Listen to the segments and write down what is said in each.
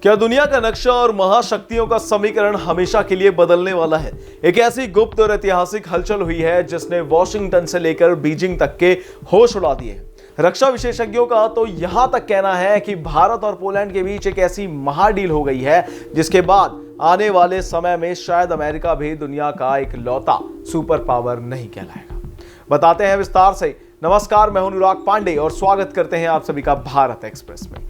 क्या दुनिया का नक्शा और महाशक्तियों का समीकरण हमेशा के लिए बदलने वाला है? एक ऐसी गुप्त और ऐतिहासिक हलचल हुई है जिसने वॉशिंगटन से लेकर बीजिंग तक के होश उड़ा दिए। रक्षा विशेषज्ञों का तो यहां तक कहना है कि भारत और पोलैंड के बीच एक ऐसी महाडील हो गई है जिसके बाद आने वाले समय में शायद अमेरिका भी दुनिया का एक लौता सुपर पावर नहीं कहलाएगा। बताते हैं विस्तार से। नमस्कार, मैं हूं अनुराग पांडे और स्वागत करते हैं आप सभी का भारत एक्सप्रेस में।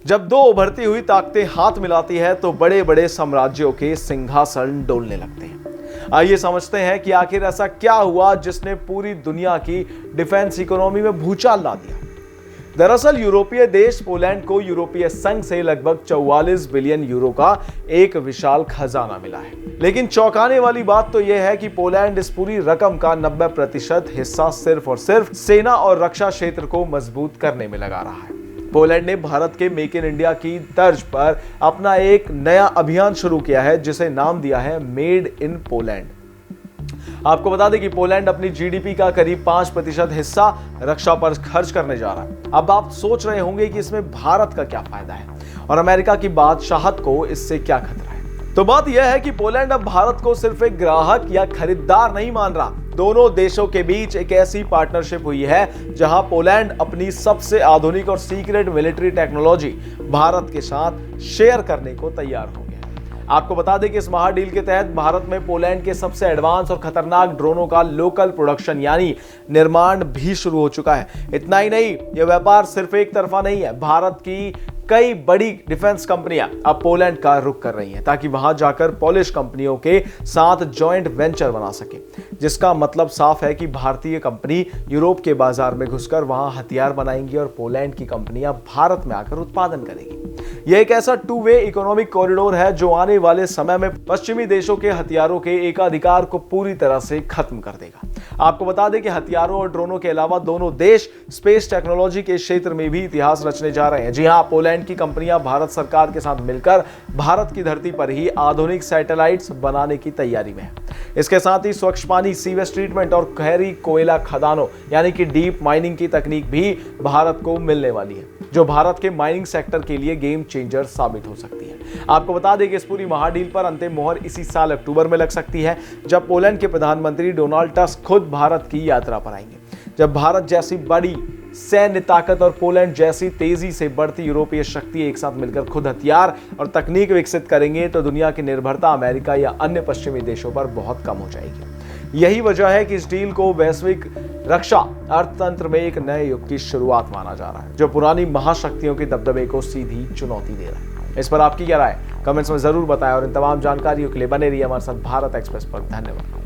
जब दो उभरती हुई ताकतें हाथ मिलाती है तो बड़े बड़े साम्राज्यों के सिंहासन डोलने लगते हैं। आइए समझते हैं कि आखिर ऐसा क्या हुआ जिसने पूरी दुनिया की डिफेंस इकोनॉमी में भूचाल ला दिया। दरअसल यूरोपीय देश पोलैंड को यूरोपीय संघ से लगभग 44 बिलियन यूरो का एक विशाल खजाना मिला है। लेकिन चौंकाने वाली बात तो यह है कि पोलैंड इस पूरी रकम का 90% हिस्सा सिर्फ और सिर्फ सेना और रक्षा क्षेत्र को मजबूत करने में लगा रहा है। पोलैंड ने भारत के मेक इन इंडिया की तर्ज पर अपना एक नया अभियान शुरू किया है जिसे नाम दिया है मेड इन पोलैंड। आपको बता दें कि पोलैंड अपनी जीडीपी का करीब 5% हिस्सा रक्षा पर खर्च करने जा रहा है। अब आप सोच रहे होंगे कि इसमें भारत का क्या फायदा है और अमेरिका की बादशाहत को इससे क्या खतरा है। तो बात यह है कि पोलैंड अब भारत को सिर्फ एक ग्राहक या खरीदार नहीं मान रहा। दोनों देशों के बीच एक ऐसी पार्टनरशिप हुई है जहां पोलैंड अपनी सबसे आधुनिक और सीक्रेट मिलिट्री टेक्नोलॉजी भारत के साथ शेयर करने को तैयार हो गया। आपको बता दें कि इस महाडील के तहत भारत में पोलैंड के सबसे एडवांस और खतरनाक ड्रोनों का लोकल प्रोडक्शन यानी निर्माण भी शुरू हो चुका है। इतना ही नहीं, यह व्यापार सिर्फ एक तरफा नहीं है। भारत की कई बड़ी डिफेंस कंपनियां अब पोलैंड का रुख कर रही हैं ताकि वहां जाकर पोलिश कंपनियों के साथ जॉइंट वेंचर बना सके, जिसका मतलब साफ है कि भारतीय कंपनी यूरोप के बाजार में घुसकर वहां हथियार बनाएंगी और पोलैंड की कंपनियां भारत में आकर उत्पादन करेंगी। यह एक ऐसा टू वे इकोनॉमिक कॉरिडोर है जो आने वाले समय में पश्चिमी देशों के हथियारों के एकाधिकार को पूरी तरह से खत्म कर देगा। आपको बता दें कि हथियारों और ड्रोनों के अलावा दोनों देश स्पेस टेक्नोलॉजी के क्षेत्र में भी इतिहास रचने जा रहे हैं। जी हां, पोलैंड की कंपनियां भारत सरकार के साथ मिलकर भारत की धरती पर ही आधुनिक सैटेलाइट्स बनाने की तैयारी में है। इसके साथ ही स्वच्छ पानी, सीवेज ट्रीटमेंट और गहरी कोयला खदानों यानी कि डीप माइनिंग की तकनीक भी भारत को मिलने वाली है, जो भारत के माइनिंग सेक्टर के लिए गेम चेंजर साबित हो सकती है। आपको बता दें कि इस पूरी महाडील पर अंतिम मोहर इसी साल अक्टूबर में लग सकती है, जब पोलैंड के प्रधानमंत्री डोनाल्ड टस्क खुद भारत की यात्रा पर आएंगे। जब भारत जैसी बड़ी सैन्य ताकत और पोलैंड जैसी तेजी से बढ़ती यूरोपीय शक्ति एक साथ मिलकर खुद हथियार और तकनीक विकसित करेंगे तो दुनिया की निर्भरता अमेरिका या अन्य पश्चिमी देशों पर बहुत कम हो जाएगी। यही वजह है कि इस डील को वैश्विक रक्षा अर्थतंत्र में एक नए युग की शुरुआत माना जा रहा है, जो पुरानी महाशक्तियों के दबदबे को सीधी चुनौती दे रहा है। इस पर आपकी क्या राय? कमेंट्स में जरूर बताएं और इन तमाम जानकारियों के लिए बने रहिए हमारे साथ भारत एक्सप्रेस पर। धन्यवाद।